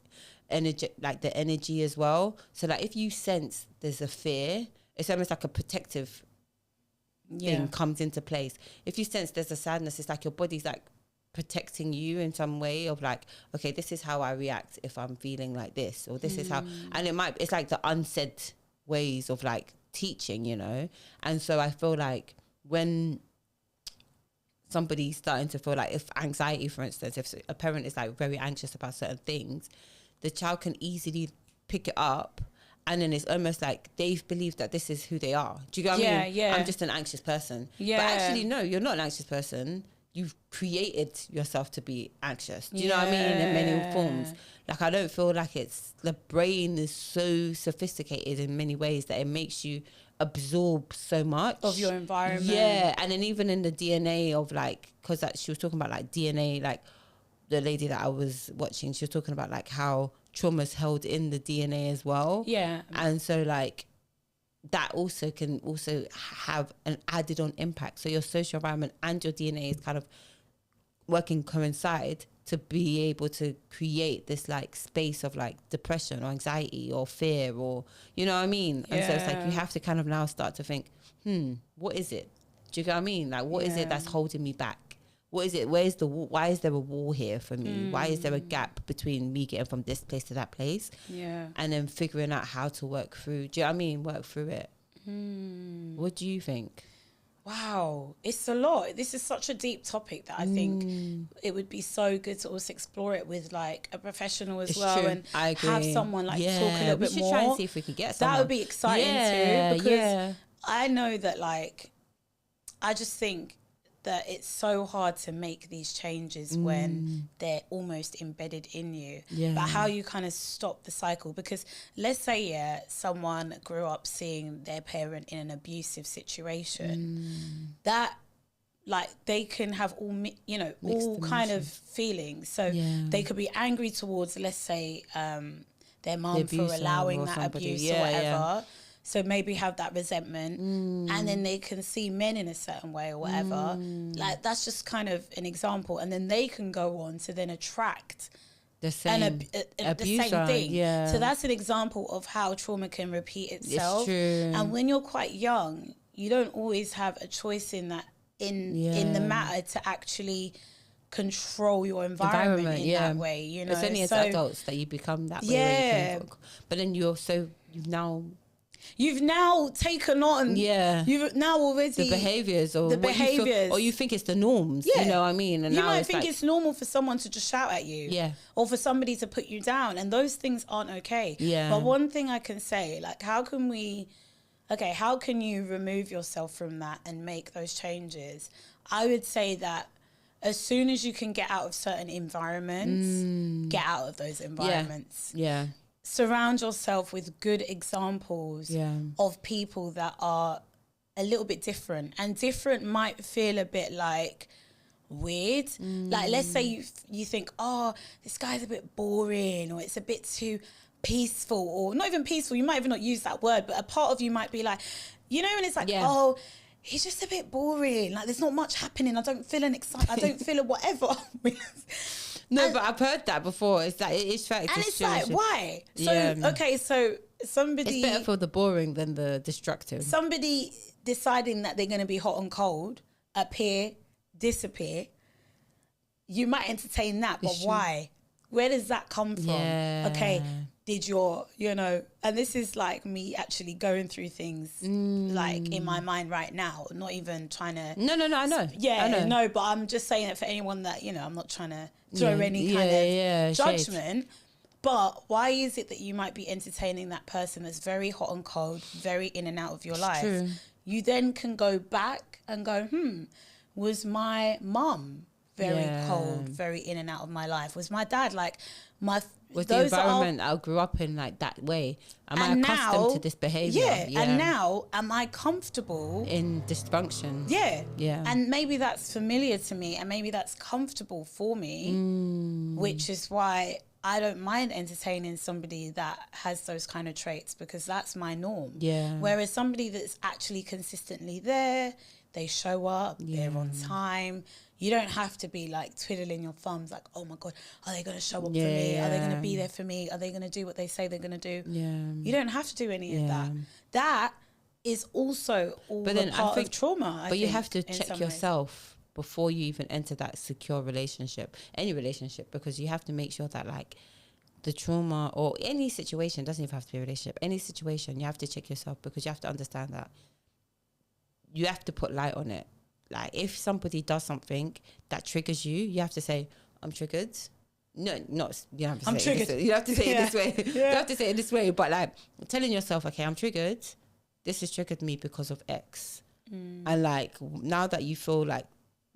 energy, like the energy as well. So like if you sense there's a fear, it's almost like a protective thing comes into place. If you sense there's a sadness, it's like your body's like protecting you in some way of like, okay, this is how I react if I'm feeling like this, or this is how, and it's like the unsaid ways of like teaching, you know. And so I feel like when somebody's starting to feel like, if anxiety, for instance, if a parent is like very anxious about certain things, the child can easily pick it up. And then it's almost like they've believed that this is who they are. Do you get what I mean? Yeah. I'm just an anxious person. Yeah. But actually, no, you're not an anxious person. You've created yourself to be anxious. Do you know what I mean? In many forms. Like, I don't feel like the brain is so sophisticated in many ways that it makes you absorb so much of your environment. Yeah. And then even in the DNA of like, because she was talking about like DNA, like the lady that I was watching, she was talking about like how trauma's held in the DNA as well. Yeah. And so like that also can also have an added on impact. So your social environment and your DNA is kind of working coincide to be able to create this like space of like depression or anxiety or fear, or, you know what I mean? And so it's like you have to kind of now start to think, what is it? Do you get what I mean? Like, what is it that's holding me back? What is it? Why is there a wall here for me? Why is there a gap between me getting from this place to that place? Yeah. And then figuring out how to work through. Do you know what I mean? Work through it. What do you think? Wow, it's a lot. This is such a deep topic that I think it would be so good to also explore it with like a professional as well. True. And I agree. Have someone like talk a little bit more. We should try and see if we could get someone. That would be exciting too, because I know that like, I just think that it's so hard to make these changes when they're almost embedded in you. Yeah. But how you kind of stop the cycle, because let's say, someone grew up seeing their parent in an abusive situation, that like they can have all, you know, mixed all kind of feelings. So they could be angry towards, let's say, their mum for allowing that abuse or whatever. Yeah. So maybe have that resentment, and then they can see men in a certain way or whatever. Like, that's just kind of an example. And then they can go on to then attract the same thing. Yeah. So that's an example of how trauma can repeat itself. It's true. And when you're quite young, you don't always have a choice in that, in the matter to actually control your environment in that way. You know, it's only as adults that you become that way. Yeah. But then You've now taken on. Yeah. You've now already the behaviors or you think it's the norms. Yeah. You know what I mean? And you might think it's normal for someone to just shout at you. Yeah. Or for somebody to put you down, and those things aren't okay. Yeah. But one thing I can say, like, how can you remove yourself from that and make those changes? I would say that as soon as you can get out of certain environments, get out of those environments. Yeah. Surround yourself with good examples of people that are a little bit different. And different might feel a bit like weird. Like, let's say you think, oh, this guy's a bit boring, or it's a bit too peaceful, or not even peaceful. You might even not use that word, but a part of you might be like, you know, and it's like, oh, he's just a bit boring. Like, there's not much happening. I don't feel an excitement. I don't feel a whatever. No, but I've heard that before. It's like, it's fact. And it's like, why? So, okay, so somebody... It's better for the boring than the destructive. Somebody deciding that they're going to be hot and cold, appear, disappear, you might entertain that, but why? Where does that come from? Yeah. Okay, did your, you know, and this is like me actually going through things like in my mind right now, not even trying to... No, I know. Yeah, I know. No, but I'm just saying it for anyone that, you know, I'm not trying to throw any kind of judgment. Shade. But why is it that you might be entertaining that person that's very hot and cold, very in and out of your life? True. You then can go back and go, was my mum very cold, very in and out of my life? Was my dad like was the environment I grew up in like that way? Am I accustomed to this behaviour? Yeah. And now, am I comfortable in dysfunction? Yeah. And maybe that's familiar to me, and maybe that's comfortable for me, which is why I don't mind entertaining somebody that has those kind of traits because that's my norm. Yeah. Whereas somebody that's actually consistently there, they show up, they're on time. You don't have to be like twiddling your thumbs like, oh my God, are they going to show up for me? Are they going to be there for me? Are they going to do what they say they're going to do? Yeah. You don't have to do any of that. That is also all part of trauma. But you have to check yourself before you even enter that secure relationship, any relationship, because you have to make sure that like the trauma or any situation, doesn't even have to be a relationship, any situation, you have to check yourself because you have to understand that you have to put light on it. Like if somebody does something that triggers you, you have to say, I'm triggered. No, not, you don't have to say it this way. You have to say it this way. You have to say it this way. But like telling yourself, okay, I'm triggered. This has triggered me because of X. And like now that you feel like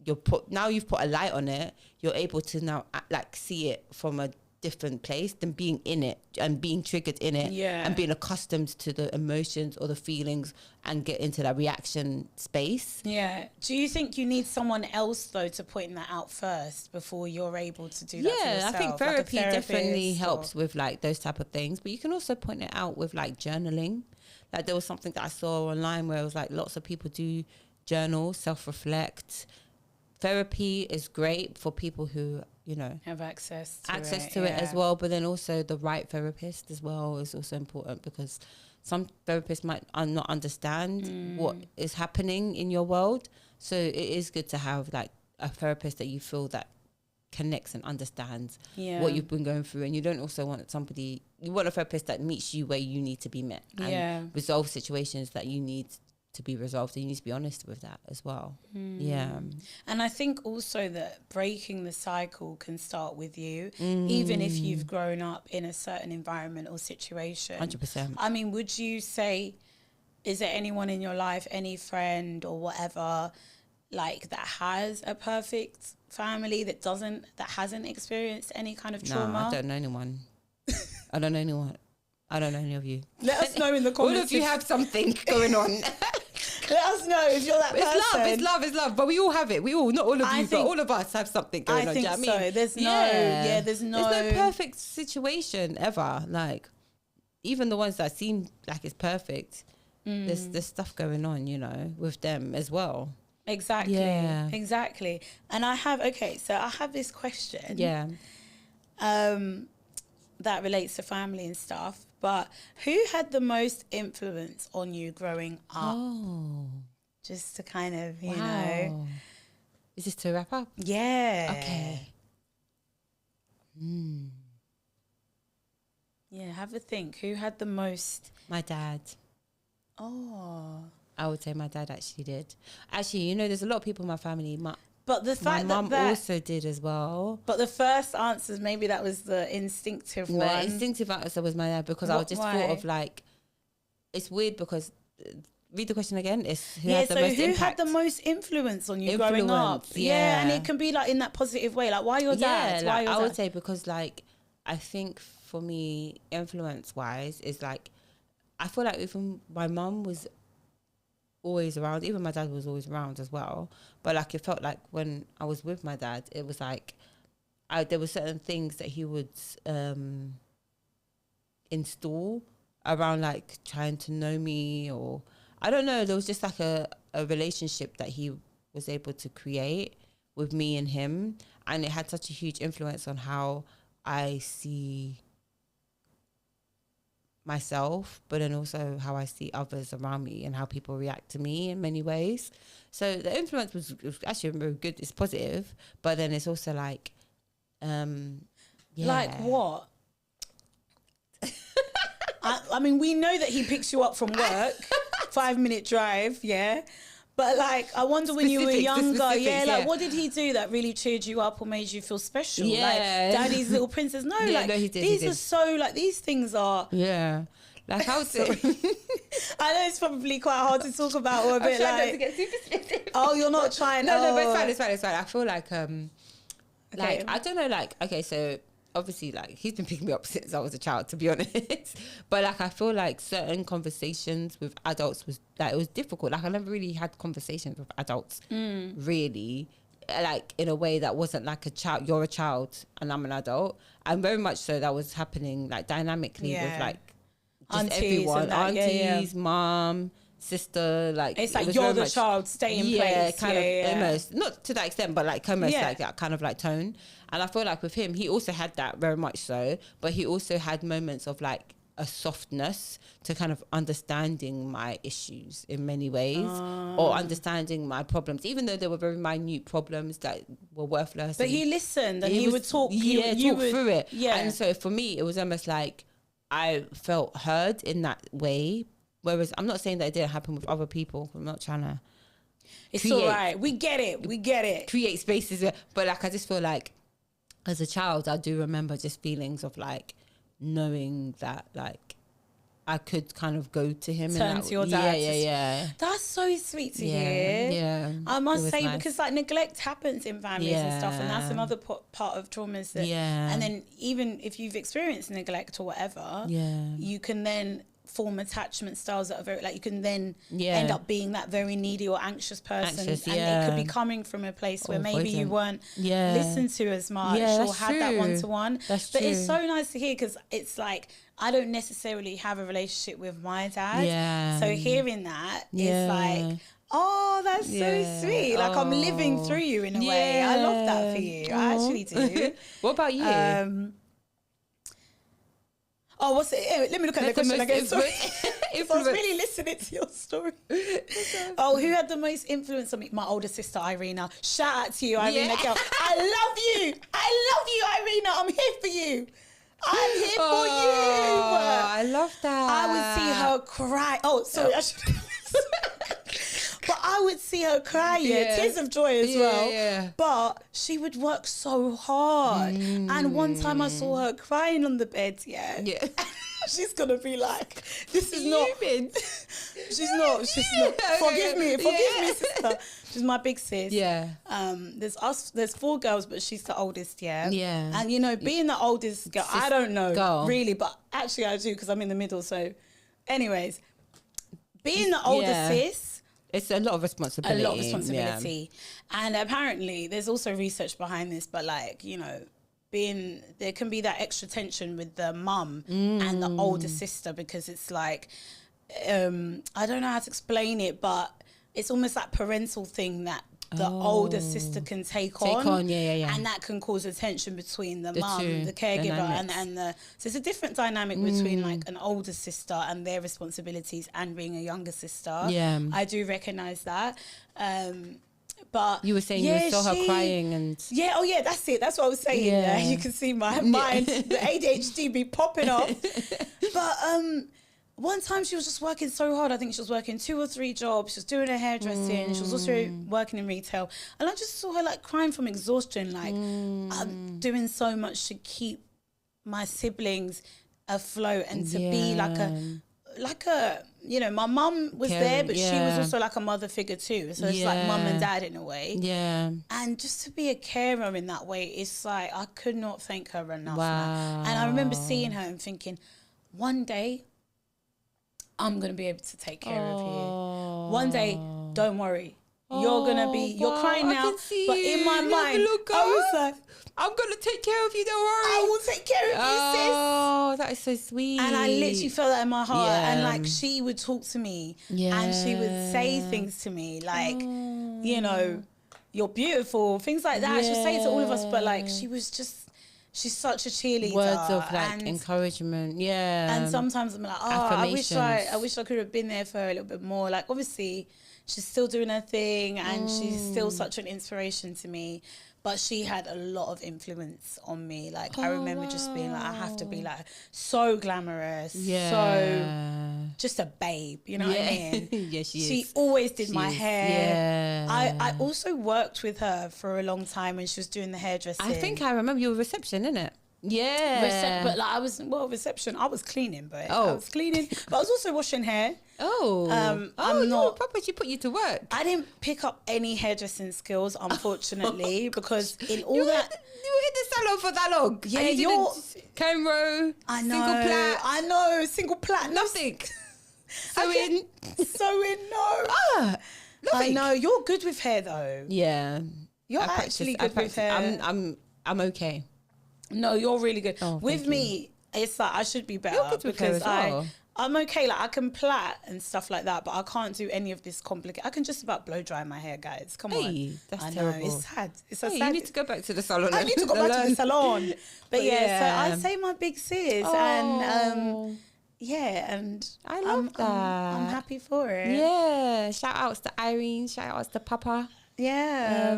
you've put a light on it, you're able to now like see it from a different place than being in it and being triggered in it and being accustomed to the emotions or the feelings and get into that reaction space. Yeah. Do you think you need someone else though to point that out first before you're able to do that for yourself? I think therapy definitely helps with like those type of things, but you can also point it out with like journaling. Like there was something that I saw online where it was like lots of people do journal, self-reflect. Therapy is great for people who, you know, have access to it as well. But then also the right therapist as well is also important because some therapists might not understand what is happening in your world. So it is good to have like a therapist that you feel that connects and understands what you've been going through. And you don't also want somebody, you want a therapist that meets you where you need to be met and resolve situations that you need to be resolved, and you need to be honest with that as well. And I think also that breaking the cycle can start with you, even if you've grown up in a certain environment or situation. 100%. I mean, would you say, is there anyone in your life, any friend or whatever, like that has a perfect family that hasn't experienced any kind of trauma? No, I don't know anyone. I don't know anyone. I don't know any of you. Let us know in the comments. All of you have something going on. Let us know if you're that person. It's love. But we all have it. We all, not all of you, but all of us have something going on. I think so. I mean? There's no perfect situation ever. Like, even the ones that seem like it's perfect, there's stuff going on, you know, with them as well. Exactly. Yeah. Exactly. And I have this question. Yeah. That relates to family and stuff, but who had the most influence on you growing up? Oh. Just to kind of, you know. Is this to wrap up? Yeah. Okay. Yeah, have a think. Who had the most? My dad. Oh. I would say my dad actually did. Actually, you know, there's a lot of people in my family. But the fact my mum also did as well. But the first answers, maybe that was the instinctive one. The instinctive answer was my dad because I just thought of like, it's weird because, read the question again. It's who had the most impact? Had the most influence on you growing up? Yeah, and it can be like in that positive way. Like, why your dad? Yeah, like, I would say because like, I think for me, influence-wise, is like, I feel like even my mum was always around, even my dad was always around as well, but like it felt like when I was with my dad, it was like there were certain things that he would install around like trying to know me, or I don't know, there was just like a relationship that he was able to create with me and him, and it had such a huge influence on how I see myself, but then also how I see others around me and how people react to me in many ways. So the influence was actually very good. It's positive, but then it's also like, like what? I mean, we know that he picks you up from work, 5-minute drive, yeah. But like, I wonder when you were younger, what did he do that really cheered you up or made you feel special? Yeah. Like Daddy's Little Princess. No, like no, these are so like these things are. Yeah. Like I would say, I know it's probably quite hard to talk about or a bit like. To get super specific. Oh, you're not trying. No, but it's fine. I feel like like I don't know, like okay, so obviously like he's been picking me up since I was a child, to be honest. But like I feel like certain conversations with adults was like it was difficult. Like I never really had conversations with adults really like in a way that wasn't like a child. You're a child and I'm an adult, and very much so that was happening like dynamically with like just aunties everyone, aunties, mom, sister. Like it's like you're the child, stay in place. Kind of almost not to that extent, but like almost like that kind of like tone. And I feel like with him, he also had that very much so, but he also had moments of like a softness to kind of understanding my issues in many ways, or understanding my problems, even though they were very minute problems that were worthless. But he listened and he would talk. Talk through it. Yeah. And so for me, it was almost like I felt heard in that way. Whereas I'm not saying that it didn't happen with other people. I'm not trying to. It's all right. We get it. Create spaces, but like I just feel like as a child, I do remember just feelings of like knowing that like I could kind of go to him. Turn to your dad. Yeah. That's so sweet to hear. Yeah. I must say, because like neglect happens in families and stuff, and that's another part of traumas. That, and then even if you've experienced neglect or whatever, you can then form attachment styles that are very like you can then end up being that very needy or anxious person, and it could be coming from a place where maybe you weren't listened to as much or had that one-to-one. But it's so nice to hear, because it's like I don't necessarily have a relationship with my dad, so hearing that is like, oh, that's so sweet. Like I'm living through you in a way. I love that for you. I actually do. What about you? Oh, what's it? Let me look at the question again. Sorry. I was really listening to your story. Oh, who had the most influence on me? My older sister, Irina. Shout out to you, Irina. Girl. I love you. Irina. I'm here for you. I'm here for you. I love that. I would see her cry. Oh, sorry. I should... But I would see her cry, tears of joy as well. But she would work so hard. And one time I saw her crying on the bed, she's going to be like, this is not... She's not. Forgive me, sister. She's my big sis. There's 4 girls, but she's the oldest, And, you know, being the oldest girl, I don't know, really, but actually I do, because I'm in the middle. So anyways, being the older sis... It's a lot of responsibility. And apparently there's also research behind this, but like, you know, there can be that extra tension with the mum and the older sister, because it's like, I don't know how to explain it, but it's almost that parental thing that the older sister can take on. And that can cause a tension between the mum, the caregiver, and the... So it's a different dynamic between like an older sister and their responsibilities and being a younger sister. I do recognise that. But you were saying you saw her crying and... that's it. That's what I was saying. You can see my mind, the ADHD be popping off. But... one time she was just working so hard. I think she was working 2 or 3 jobs. She was doing her hairdressing. She was also working in retail. And I just saw her like crying from exhaustion. Like, I'm doing so much to keep my siblings afloat and to be like a, you know, my mum was there, but she was also like a mother figure too. So it's like mum and dad in a way. And just to be a carer in that way, it's like, I could not thank her enough. And I remember seeing her and thinking, one day, I'm going to be able to take care of you. One day, don't worry. You're crying now. But in my mind, I was like, I'm going to take care of you, don't worry. I will take care of you, sis. Oh, that is so sweet. And I literally felt that in my heart. And like, she would talk to me and she would say things to me like, you know, you're beautiful, things like that. She'd say it to all of us, but like, she's such a cheerleader. Words of like encouragement, And sometimes I'm like, I wish I could have been there for her a little bit more. Like, obviously, she's still doing her thing, and she's still such an inspiration to me. But she had a lot of influence on me. Like, I remember just being like, I have to be like so glamorous, so just a babe, you know what I mean? She always did my hair. I also worked with her for a long time when she was doing the hairdressing. I think I remember your reception, innit? But like reception. I was cleaning, but I was cleaning. But I was also washing hair. She put you to work. I didn't pick up any hairdressing skills, unfortunately, because in all you were in the salon for that long. Yeah, you're Cairo. I know. Single plat. Nothing. Sewing. No. Nothing. I know. You're good with hair though. Yeah. You're I actually practice- good with hair. I'm okay. No, you're really good. Oh, With thank me, it's like I should be better You're good with hair because as well. I'm okay. Like I can plait and stuff like that, but I can't do any of this complicated. I can just about blow dry my hair, guys. Come on. Hey, that's I know, terrible. it's sad. It's a Hey, sad. you need to go back to the salon. I need to go back to the salon. But yeah, so I say my big sis, and and I love that. I'm happy for it. Yeah, shout outs to Irene, shout outs to Papa. Yeah.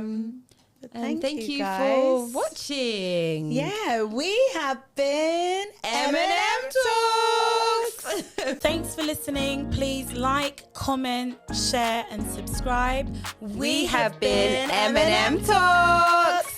But And thank you guys for watching. Yeah, we have been M&M Talks. Thanks for listening. Please like, comment, share, and subscribe. We have been M&M Talks.